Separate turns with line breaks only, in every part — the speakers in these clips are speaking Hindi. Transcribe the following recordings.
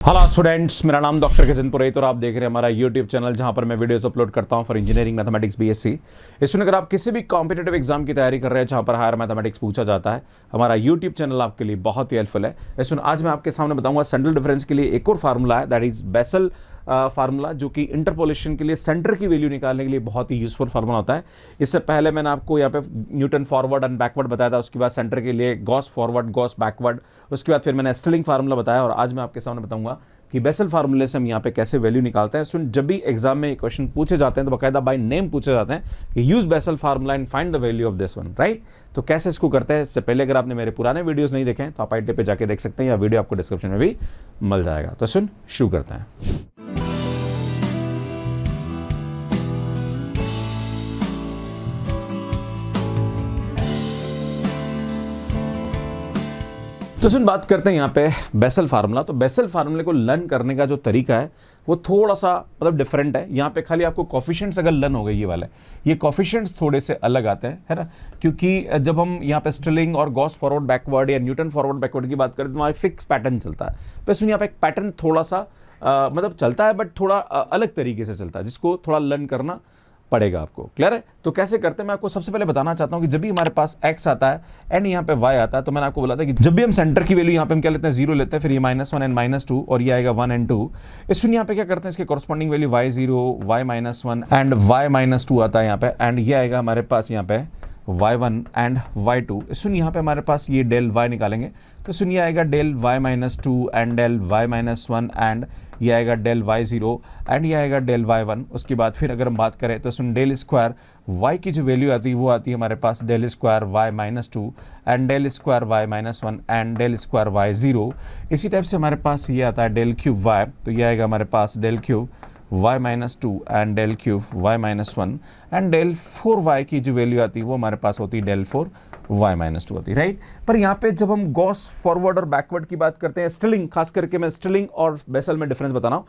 हेलो स्टूडेंट्स, मेरा नाम डॉक्टर गजेंद्र पुरोहित और आप देख रहे हैं हमारा यूट्यूब चैनल जहां पर मैं वीडियोस अपलोड करता हूं फॉर इंजीनियरिंग मैथमेटिक्स B.Sc। इसमें अगर आप किसी भी कॉम्पिटिटिव एग्जाम की तैयारी कर रहे हैं जहां पर हायर मैथमेटिक्स पूछा जाता है, हमारा यूट्यूब चैनल आपके लिए बहुत ही हेल्पफुल है। इसमें आज मैं आपके सामने बताऊंगा सेंट्रल डिफरेंस के लिए एक और फार्मूला है, दैट इज बेसल फार्मूला, जो कि इंटरपोलेशन के लिए सेंटर की वैल्यू निकालने के लिए बहुत ही यूजफुल फार्मूला होता है। इससे पहले मैंने आपको यहाँ पे न्यूटन फॉरवर्ड एंड बैकवर्ड बताया था, उसके बाद सेंटर के लिए गॉस फॉरवर्ड गॉस बैकवर्ड, उसके बाद फिर मैंने स्टिलिंग फार्मूला बताया और आज मैं आपके सामने बताऊंगा कि बेसल फार्मूले से हम यहाँ पे कैसे वैल्यू निकालते हैं। सुन, जब भी एग्जाम में क्वेश्चन पूछे जाते हैं तो बाकायदा बाय नेम पूछे जाते हैं कि use Bessel formula and find the value of this one, right. तो कैसे इसको करते हैं, इससे पहले अगर आपने मेरे पुराने वीडियोस नहीं देखे तो आप IIT पे जाके देख सकते हैं, या वीडियो आपको डिस्क्रिप्शन में भी मिल जाएगा। तो सुन, शुरू करते हैं। तो सुन, बात करते हैं यहाँ पे बेसल फार्मूला। तो बेसल फार्मूले को लर्न करने का जो तरीका है वो थोड़ा सा मतलब डिफरेंट है। यहाँ पे खाली आपको कोफिशिएंट्स अगर लर्न हो गए ये वाले, ये कोफिशिएंट्स थोड़े से अलग आते हैं, है ना, क्योंकि जब हम यहाँ पे स्टिलिंग और गॉस फॉरवर्ड बैकवर्ड या न्यूटन फॉरवर्ड बैकवर्ड की बात करें तो वहाँ फिक्स पैटर्न चलता है। पर सुन, यहाँ पे एक पैटर्न थोड़ा सा मतलब चलता है, बट थोड़ा अलग तरीके से चलता है, जिसको थोड़ा लर्न करना पड़ेगा आपको। क्लियर है? तो कैसे करते हैं मैं आपको सबसे पहले बताना चाहता हूं कि जब भी हमारे पास x आता है एंड यहाँ पे y आता है, तो मैंने आपको बोला था कि जब भी हम सेंटर की वैल्यू यहाँ पे हम क्या लेते हैं, 0 लेते हैं, फिर ये -1 एंड -2 और ये आएगा 1 एंड 2। इसमें यहाँ पे क्या करते हैं, इसके corresponding value y0 y-1 and y-2 आता है यहाँ पे, एंड ये आएगा हमारे पास यहाँ पे y1 एंड y2। सुन, यहाँ पे हमारे पास ये डेल y निकालेंगे, तो सुन ये आएगा del y-2 and del y-1 and ये आएगा डेल y0 एंड ये आएगा डेल y1। उसके बाद फिर अगर हम बात करें तो सुन डेल स्क्वायर y की जो वैल्यू आती है वो आती है हमारे पास del square y-2 and del square y-1 and del square y0। इसी टाइप से हमारे पास ये आता है डेल क्यूब y, तो ये आएगा हमारे पास del cube y-2 and del cube y-1 and del 4y की जो वैल्यू आती है वो हमारे पास होती है डेल 4y-2 होती है, राइट। पर यहाँ पे जब हम गॉस फॉरवर्ड और बैकवर्ड की बात करते हैं, स्टिलिंग, खास करके मैं स्टिलिंग और बेसल में डिफरेंस बता रहा हूँ।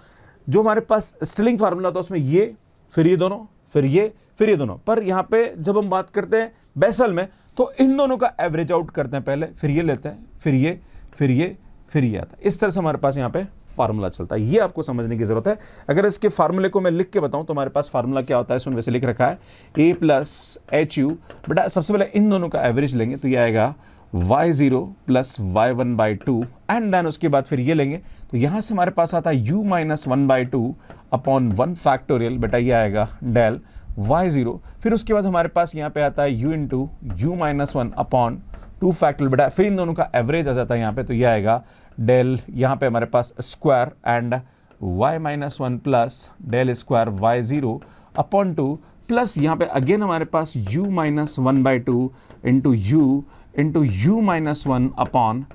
जो हमारे पास स्टिलिंग फार्मूला था उसमें ये, फिर ये दोनों, फिर ये दोनों, पर यहाँ पे जब हम बात करते हैं बेसल में तो इन दोनों का एवरेज आउट करते हैं पहले, फिर ये लेते हैं, फिर ये आता है। इस तरह से हमारे पास यहाँ पे फार्मूला चलता है। ये आपको समझने की जरूरत है। अगर इसके फार्मूले को मैं लिख के बताऊं तो हमारे पास फार्मूला क्या होता है, इसमें वैसे लिख रखा है a प्लस HU। बेटा सबसे पहले इन दोनों का एवरेज लेंगे, तो ये आएगा y0 plus y1/2 and then उसके बाद फिर ये लेंगे, तो यहां से हमारे पास आता है u-1/2 अपॉन 1 फैक्टोरियल। बेटा ये आएगा डेल y0। फिर उसके बाद हमारे पास यहाँ पे आता है u into u-1 upon 2 factorial. बेटा फिर इन दोनों का एवरेज आ जाता है यहाँ पे, तो ये आएगा डेल, यहाँ पे हमारे पास square and y-1 plus del square y0 upon 2 plus यहाँ पे अगेन हमारे पास u-1/2 into u-1 upon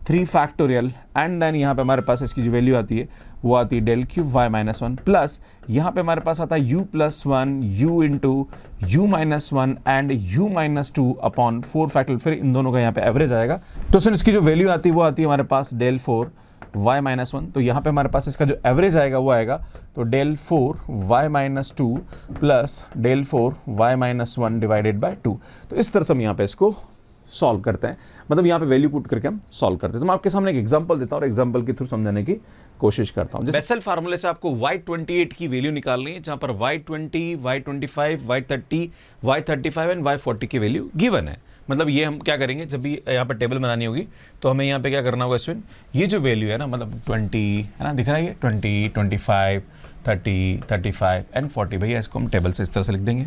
3 factorial and then यहाँ पे हमारे पास इसकी जो वैल्यू आती है वो आती है डेल क्यूब y-1 प्लस यहाँ पे हमारे पास आता है u+1 u into u-1 and u-2 upon 4 factorial. फिर इन दोनों का यहाँ पे एवरेज आएगा, तो सुन इसकी जो वैल्यू आती है वो आती है हमारे पास डेल 4y-1। तो यहाँ पे हमारे पास इसका जो एवरेज आएगा वो आएगा तो del 4y-2 plus del 4y-1 divided by 2। तो इस तरह से हम यहाँ पे इसको सॉल्व करते हैं, मतलब यहाँ पे वैल्यू पुट करके हम सॉल्व करते हैं। तो मैं आपके सामने एक एग्जांपल देता हूँ और एग्जांपल के थ्रू समझाने की कोशिश करता हूँ। बेसल फार्मूले से आपको y28 की वैल्यू निकालनी है, जहां पर y20, y25, y30, y35 and y40 की वैल्यू गिवन है। मतलब ये हम क्या करेंगे, जब भी यहाँ पर टेबल बनानी होगी तो हमें यहाँ पे क्या करना होगा, इसमें ये जो वैल्यू है ना, मतलब 20 है ना, दिख रहा है ये 20, 25, 30, 35 एंड 40, भैया इसको हम टेबल से इस तरह से लिख देंगे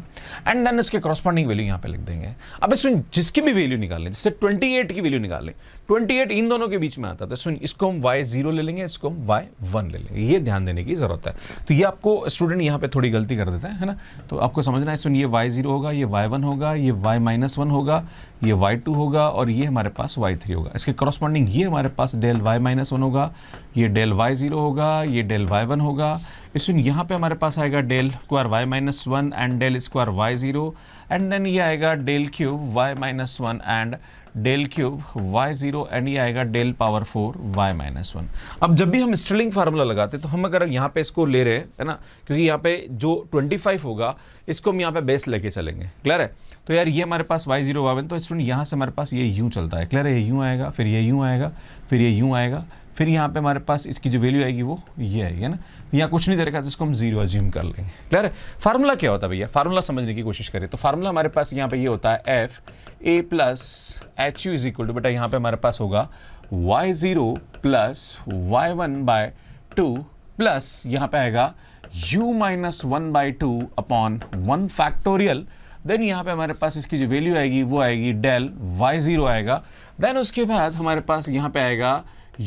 एंड देन उसके कॉरस्पॉन्डिंग वैल्यू यहाँ पे लिख देंगे। अब इसमें जिसकी भी वैल्यू निकाल लें, जैसे 28 की वैल्यू निकाल लें, 28 इन दोनों के बीच में आता है, तो सुन इसको हम y0 ले लेंगे, इसको हम y1 ले लेंगे। ये ध्यान देने की जरूरत है। तो ये आपको स्टूडेंट यहाँ पे थोड़ी गलती कर देते हैं, है ना, तो आपको समझना है। सुन ये y0 होगा, ये y1 होगा, ये y-1 होगा, ये y2 होगा और ये हमारे पास y3 होगा। इसके कॉरस्पॉन्डिंग ये हमारे पास डेल y-1 होगा, ये डेल y0 होगा, ये डेल y1 होगा। इसमें यहाँ पे हमारे पास आएगा del square y-1 and del square y0 and then ये आएगा del cube y-1 and del cube y0 and ये आएगा डेल पावर 4 y-1। अब जब भी हम स्टिलिंग फार्मूला लगाते हैं तो हम अगर यहाँ पे इसको ले रहे हैं, है ना, क्योंकि यहाँ पे जो 25 होगा इसको हम यहाँ पे बेस लेके चलेंगे। क्लियर है? तो यार ये हमारे पास y0 y1, तो स्टूडेंट यहाँ से हमारे पास ये यूं चलता है। क्लियर है? ये यूं आएगा, फिर ये यूं आएगा, फिर ये यूं आएगा, फिर यहाँ पे हमारे पास इसकी जो वैल्यू आएगी वो ये आएगी, है ना। यहाँ कुछ नहीं दे रखा तो इसको हम 0 अज्यूम कर लेंगे। क्लियर है। फार्मूला क्या होता है भैया, फार्मूला समझने की कोशिश करें तो फार्मूला हमारे पास यहाँ पे ये होता है F A plus H U is equal to, बेटा यहाँ पे हमारे पास होगा y0 प्लस y1/2 प्लस यहाँ पे आएगा u minus 1/2 upon 1 factorial. Then यहाँ पे हमारे पास इसकी जो वैल्यू आएगी वो आएगी डेल y0 आएगा। देन उसके बाद हमारे पास यहाँ पे आएगा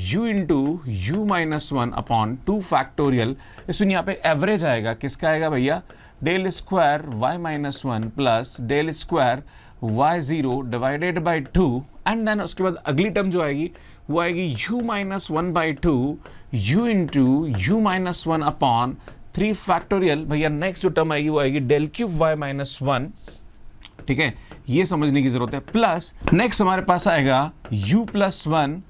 u into U minus 1 upon 2 factorial. इसमें यहाँ पे एवरेज आएगा, किसका आएगा भैया, del square y minus 1 plus del square y0 divided by 2। And then उसके बाद अगली टर्म जो आएगी वो आएगी u minus 1/2 u into U minus 1 upon 3 factorial. भैया नेक्स्ट जो टर्म आएगी वो आएगी डेल क्यूब y माइनस 1, ठीक है, ये समझने की जरूरत है। प्लस नेक्स्ट हमारे पास आएगा u plus 1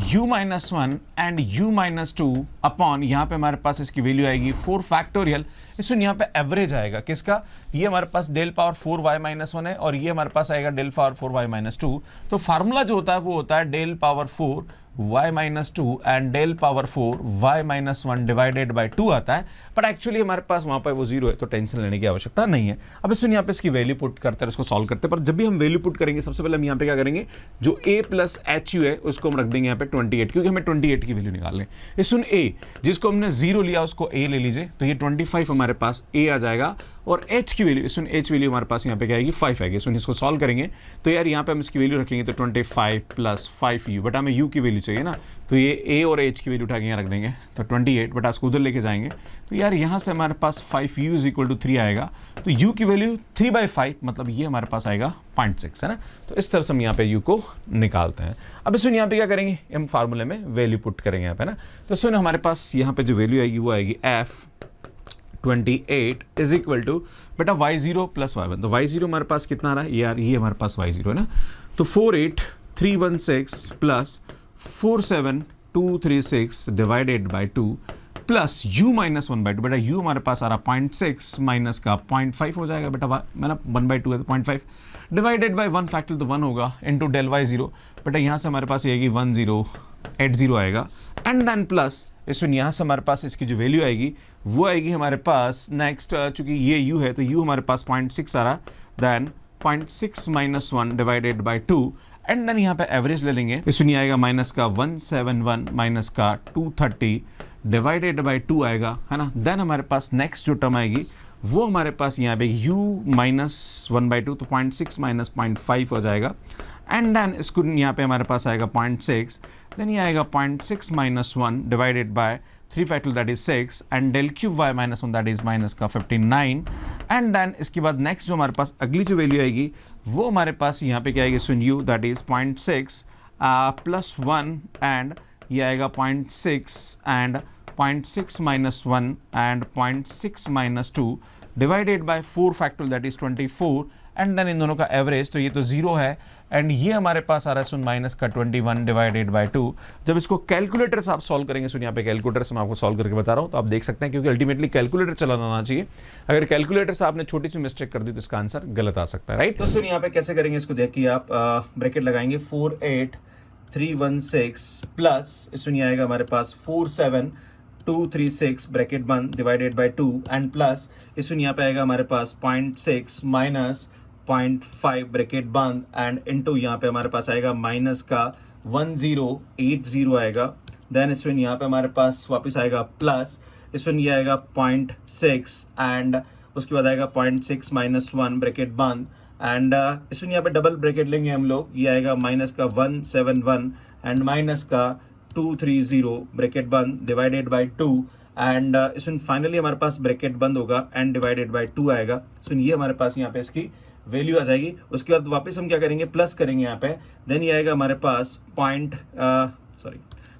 u minus 1 and u minus 2 upon यहाँ पे हमारे पास इसकी वैल्यू आएगी 4 फैक्टोरियल। इसमें यहाँ पे एवरेज आएगा किसका, ये हमारे पास डेल पावर 4 y माइनस 1 है और ये हमारे पास आएगा डेल पावर 4 y माइनस 2। तो फार्मूला जो होता है वो होता है del power 4 y minus 2 and del power 4 y minus 1 divided by 2 आता है। बट एक्चुअली हमारे पास वहाँ पर वो 0 है तो टेंशन लेने की आवश्यकता नहीं है। अब इसमें यहाँ पे इसकी वैल्यू पुट करते हैं, इसको सॉल्व करते हैं। पर जब भी हम वैल्यू पुट करेंगे सबसे पहले हम यहाँ पे क्या करेंगे, जो a प्लस एच यू है उसको हम रख देंगे यहाँ पे 28, क्योंकि हमें 28 की वैल्यू निकालनी है। इसमें a जिसको हमने 0 लिया उसको a ले लीजिए, तो ये 25 हमारे पास a आ जाएगा और h की वैल्यू, इसमें h वैल्यू हमारे पास यहाँ पे क्या आएगी 5 आएगी। इसमें इसको सॉल्व करेंगे तो यार यहाँ पे हम इसकी वैल्यू रखेंगे तो 25 प्लस 5u, बट हमें u की वैल्यू चाहिए ना, तो ये a और h की वैल्यू उठा के यहाँ रख देंगे तो 28, बट उसको उधर लेके जाएंगे तो यार यहाँ से हमारे पास 5u इज इक्वल टू 3 आएगा। तो u की वैल्यू 3/5 मतलब ये हमारे पास आएगा 0.6, है ना। तो इस तरह से हम यहाँ पे u को निकालते हैं। अब इसमें यहाँ पे क्या करेंगे, हम फार्मूले में वैल्यू पुट करेंगे यहाँ पे ना। तो इसमें हमारे पास यहाँ पे जो वैल्यू आएगी वो आएगी f 28 इज इक्वल टू बेटा y0 प्लस y1। तो y0 हमारे पास कितना आ रहा है यार, ये हमारे पास y0 है ना, तो 48316 plus 47236 divided by 2 plus u minus 1/2। बेटा u हमारे पास आ रहा 0.6 माइनस का 0.5 हो जाएगा बेटा, मतलब 1/2 है तो 0.5 डिवाइडेड बाई 1 फैक्टोरियल तो 1 होगा इंटू डेल y0। बेटा यहाँ से हमारे पास ये आएगी 1080 आएगा। एंड देन प्लस इसमें यहाँ से हमारे पास इसकी जो वैल्यू आएगी वो आएगी हमारे पास नेक्स्ट, चूंकि ये u है तो u हमारे पास 0.6 आ रहा, then 0.6 minus 1 divided by 2 and then यहाँ पे एवरेज ले लेंगे। इसमें आएगा माइनस का 171 माइनस का 230 डिवाइडेड बाई 2 आएगा, है ना। देन हमारे पास नेक्स्ट जो टर्म आएगी वो हमारे पास यहाँ पे u माइनस 1/2 तो 0.6 माइनस 0.5 हो जाएगा। एंड देन इसको यहाँ पे हमारे पास आएगा 0.6, देन ये आएगा 0.6 minus 1 divided by 3 factorial that is 6 and del cube y minus 1 that is minus का 59। एंड देन इसके बाद नेक्स्ट जो हमारे पास अगली जो वैल्यू आएगी वो हमारे पास यहाँ पे क्या आएगी, सुन u that is 0.6 plus 1 and ये आएगा 0.6 and 0.6 minus 1 and 0.6 minus 2 divided by 4 factorial that is 24 and then इन दोनों का एवरेज, तो ये तो 0 है एंड ये हमारे पास आ रहा है सुन माइनस का 21 डिवाइडेड बाय 2। जब इसको कैलकुलेटर से आप सॉल्व करेंगे, सुन यहाँ पे कैलकुलेटर से मैं आपको सॉल्व करके बता रहा हूँ, तो आप देख सकते हैं क्योंकि अल्टीमेटली कैलकुलेटर चलाना आना चाहिए। अगर कैलकुलेटर से आपने छोटी सी मिस्टेक कर दी तो इसका आंसर गलत आ सकता है, राइट। तो सुन यहाँ पे कैसे करेंगे इसको देखिए आप, ब्रैकेट लगाएंगे 48316 प्लस इसमें आएगा हमारे पास 47236 ब्रैकेट बंद डिवाइडेड बाय 2 एंड प्लस इसमें यहाँ पे आएगा हमारे पास 0.6 माइनस 0.5 ब्रैकेट बंद एंड इनटू यहाँ पे हमारे पास आएगा माइनस का 1080 आएगा। देन इसमें यहाँ पे हमारे पास वापस आएगा प्लस इसमें ये आएगा 0.6 एंड उसके बाद आएगा 0.6 माइनस 1 ब्रैकेट बंद एंड इसमें यहाँ पे डबल ब्रैकेट लेंगे हम लोग, ये आएगा माइनस का 171 एंड माइनस का 230 ब्रैकेट बंद डिवाइडेड बाय 2 एंड इसमें फाइनली हमारे पास ब्रैकेट बंद होगा एंड डिवाइडेड बाय 2 आएगा। सो ये हमारे पास यहाँ पे इसकी वैल्यू आ जाएगी। उसके बाद वापस हम क्या करेंगे, प्लस करेंगे यहाँ पे, देन ये आएगा हमारे पास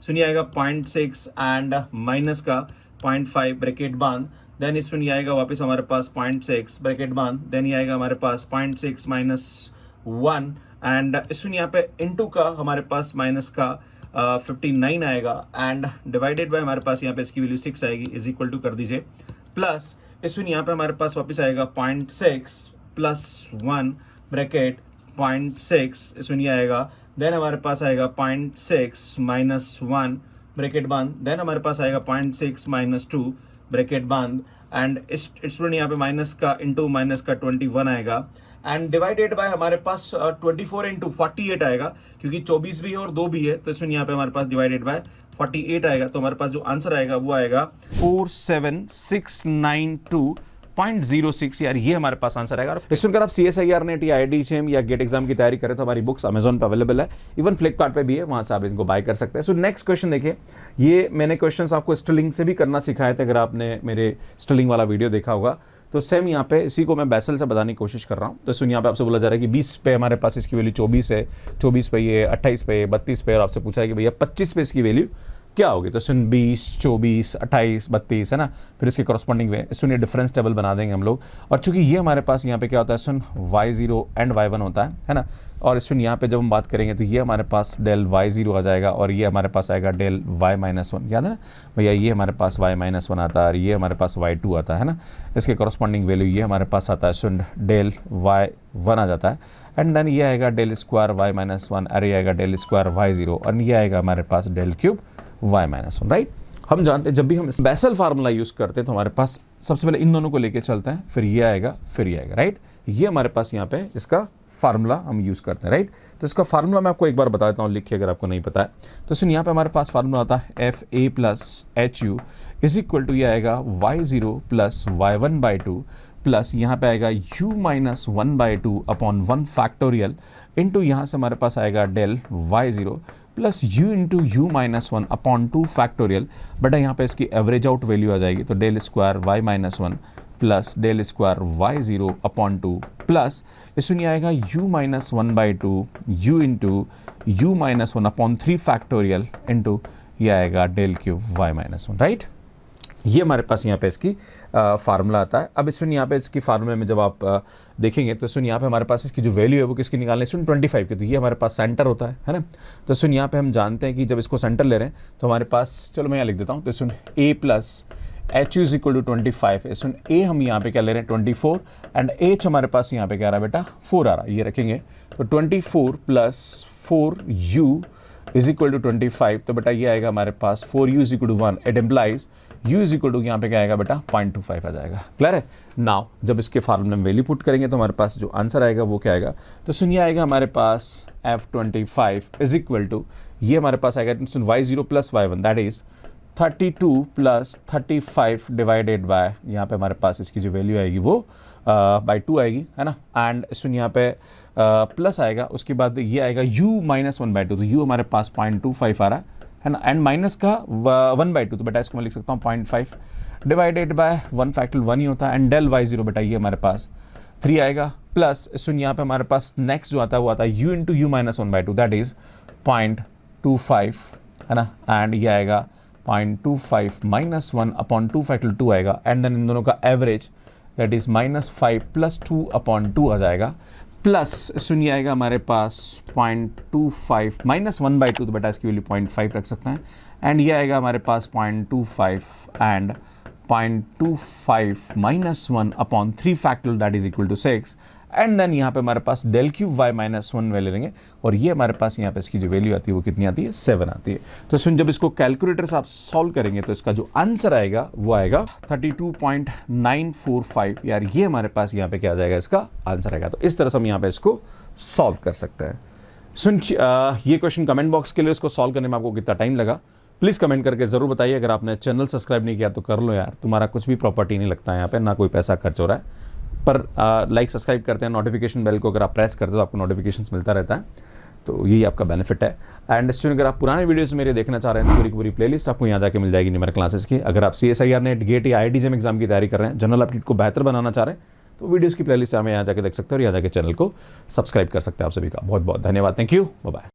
सुनिए आएगा 0.6 एंड माइनस का 0.5 ब्रैकेट बंद, देन इसमें ये आएगा वापस हमारे पास 0.6 ब्रैकेट बंद, देन ये आएगा हमारे पास 0.6 माइनस 1 एंड इसमें यहाँ पे इनटू का हमारे पास माइनस का 59 आएगा एंड डिवाइडेड बाय हमारे पास यहाँ पे इसकी वैल्यू 6 आएगी इज इक्वल टू कर दीजिए प्लस इसमें यहाँ पे हमारे पास वापस आएगा 0.6 प्लस 1 ब्रैकेट 0.6, इसमें ये आएगा। देन हमारे पास आएगा 0.6 माइनस 1 ब्रैकेट बंद। देन हमारे पास आएगा 0.6 माइनस 2 ब्रैकेट बंद। एंड स्टूडेंट यहाँ पे माइनस का इंटू माइनस का 21 आएगा। एंड डिवाइडेड बाय हमारे पास 24 इंटू 48 आएगा, क्योंकि 24 भी है और 2 भी है, तो इसमें यहाँ पे हमारे पास डिवाइडेड बाय 48 आएगा। तो हमारे पास जो आंसर आएगा वो आएगा 47692.06। यार ये हमारे पास आंसर आएगा। इसमें अगर आप CSIR-NET या IIT-JAM या गेट एग्जाम की तैयारी करें तो हमारी बुक्स अमेजोन पे अवेलेबल है, इवन फ्लिपकार्ट पे भी है, वहां से आप इनको बाय कर सकते हैं। सो नेक्स्ट क्वेश्चन देखिए, ये मैंने क्वेश्चंस आपको स्टेलिंग से भी करना सिखाए थे, अगर आपने मेरे स्टेलिंग वाला वीडियो देखा होगा। तो सेम यहाँ पे इसी को मैं बेसल से बताने की कोशिश कर रहा हूँ। तो सुन यहाँ पे आपसे बोला जा रहा है कि 20 पे हमारे पास इसकी वैल्यू 24 है, 24 पे ये 28 पे 32 पे, और आपसे पूछा है कि भैया 25 पे इसकी वैल्यू क्या होगी। तो सुन 20, 24, 28, 32 है ना, फिर इसके कॉरस्पॉन्डिंग वे सुन ये डिफरेंस टेबल बना देंगे हम लोग। और चूंकि ये हमारे पास यहाँ पे क्या होता है, सुन y0 एंड y1 होता है ना। और सुन यहाँ पे जब हम बात करेंगे तो ये हमारे पास डेल y0 आ जाएगा और ये हमारे पास आएगा डेल y-1, याद है ना भैया। ये हमारे पास y-1 आता है और ये हमारे पास y2 आता है ना। इसके कॉरस्पॉन्डिंग वैल्यू ये हमारे पास आता है सुन डेल y1 आ जाता है। एंड देन ये आएगा डेल स्क्वायर y-1, अरे आएगा डेल स्क्वायर y0, और ये आएगा हमारे पास डेल क्यूब y-1, राइट। हम जानते हैं जब भी हम बेसल फार्मूला यूज करते हैं तो हमारे पास सबसे पहले इन दोनों को लेके चलते हैं, फिर ये आएगा, फिर ये आएगा, राइट। ये हमारे पास यहाँ पे इसका फार्मूला हम यूज करते हैं, राइट। तो इसका फार्मूला मैं आपको एक बार बता देता हूँ लिख के, अगर आपको नहीं पता है तो सुन यहाँ पे हमारे पास फार्मूला आता है FA plus HU is equal to ये आएगा y0 प्लस y1/2 प्लस यहाँ पे आएगा u-1/2 अपॉन 1 फैक्टोरियल इंटू यहाँ से हमारे पास आएगा del y0 plus u into u-1 upon 2 factorial. बटा यहाँ पे इसकी एवरेज आउट वैल्यू आ जाएगी, तो del square y-1 plus del square y0 upon 2 plus इसमें आएगा u-1/2 u into u-1 upon 3 factorial into ये आएगा डेल क्यूब y-1, राइट। ये हमारे पास यहाँ पे इसकी फार्मूला आता है। अब इसमें यहाँ पे इसकी फार्मूले में जब आप देखेंगे तो सुन यहाँ पे हमारे पास इसकी जो वैल्यू है वो किसकी निकालनी है, सुन 25 की। तो ये हमारे पास सेंटर होता है ना। तो सुन यहाँ पे हम जानते हैं कि जब इसको सेंटर ले रहे हैं तो हमारे पास, चलो मैं यहाँ लिख देता हूँ, तो सुन A plus HU is equal to 25 है। सुन A हम यहाँ पे क्या ले रहे हैं 24 एंड H हमारे पास यहाँ पे क्या आ रहा है बेटा 4 आ रहा है, ये रखेंगे। तो 24 plus 4U is equal to 25, तो बेटा ये आएगा हमारे पास 4U is equal to 1, it implies U is equal to यहाँ पे क्या आएगा बेटा 0.25 आ जाएगा। क्लियर है। नाउ जब इसके फार्मूले में वैल्यू पुट करेंगे तो हमारे पास जो आंसर आएगा वो क्या आएगा, तो सुनिए आएगा हमारे पास F25 इज इक्वल टू ये हमारे पास आएगा y0 plus y1 that is 32 plus 35 divided by यहाँ पे हमारे पास इसकी जो वैल्यू आएगी वो बाई 2 आएगी, है ना। एंड सुन यहाँ पे प्लस आएगा, उसके बाद ये आएगा u-1/2, तो u हमारे पास 0.25 आ रहा है ना। एंड माइनस का 1/2, तो बेटा इसको मैं लिख सकता हूँ 0.5 डिवाइडेड बाय 1 फैक्टोरियल 1 ही होता है। एंड डेल y0 बेटा ये हमारे पास 3 आएगा, प्लस सुन यहाँ पे हमारे पास नेक्स्ट जो आता है वो आता है u into u-1/2 that is 0.25, है ना। एंड ये आएगा 0.25 माइनस 1 अपॉन 2 फैक्टोरियल 2 आएगा। एंड देन इन दोनों का average that is -5 plus 2 upon 2 आ जाएगा, प्लस सुनिए आएगा हमारे पास 0.25 माइनस 1/2, तो बेटा इसकी वैल्यू 0.5 रख सकते हैं। एंड ये आएगा हमारे पास 0.25 and 0.25 minus 1 upon 3 factorial that is equal to 6। And then यहाँ पे हमारे पास डेल क्यूब y-1 वैल्यू लेंगे और ये हमारे पास यहाँ पे इसकी जो वैल्यू आती है वो कितनी आती है 7 आती है। तो सुन जब इसको कैलकुलेटर से आप सॉल्व करेंगे तो इसका जो आंसर आएगा वो आएगा 32.945। यार ये हमारे पास यहाँ पे क्या आ जाएगा, इसका आंसर आएगा। तो इस तरह से हम यहाँ पे इसको सॉल्व कर सकते हैं। सुन ये क्वेश्चन कमेंट बॉक्स के लिए इसको सॉल्व करने में आपको कितना टाइम लगा प्लीज़ कमेंट करके ज़रूर बताइए। अगर आपने चैनल सब्सक्राइब नहीं किया तो कर लो यार, तुम्हारा कुछ भी प्रॉपर्टी नहीं लगता है यहाँ पे, ना कोई पैसा खर्च हो रहा है। पर लाइक सब्सक्राइब करते हैं, नोटिफिकेशन बेल को अगर आप प्रेस करते हो तो आपको नोटिफिकेशंस मिलता रहता है, तो यही आपका बेनिफिट है। एंड स्टूडेंट अगर आप पुराने वीडियोस मेरे देखना चाह रहे हैं तो पूरी की पूरी प्लेलिस्ट आपको यहाँ जाके मिल जाएगी न्यूमेरिकल क्लासेस की। अगर आप CSIR-NET गेट या IIT-JAM एग्जाम की तैयारी कर रहे हैं, जनरल एप्टीट्यूड को बेहतर बनाना चाह रहे हैं, तो वीडियोज़ की प्लेलिस्ट हमें यहाँ जाके देख सकते हैं और यहाँ जाके चैनल को सब्सक्राइब कर सकते हैं। आप सभी का बहुत बहुत धन्यवाद। Thank you, bye bye.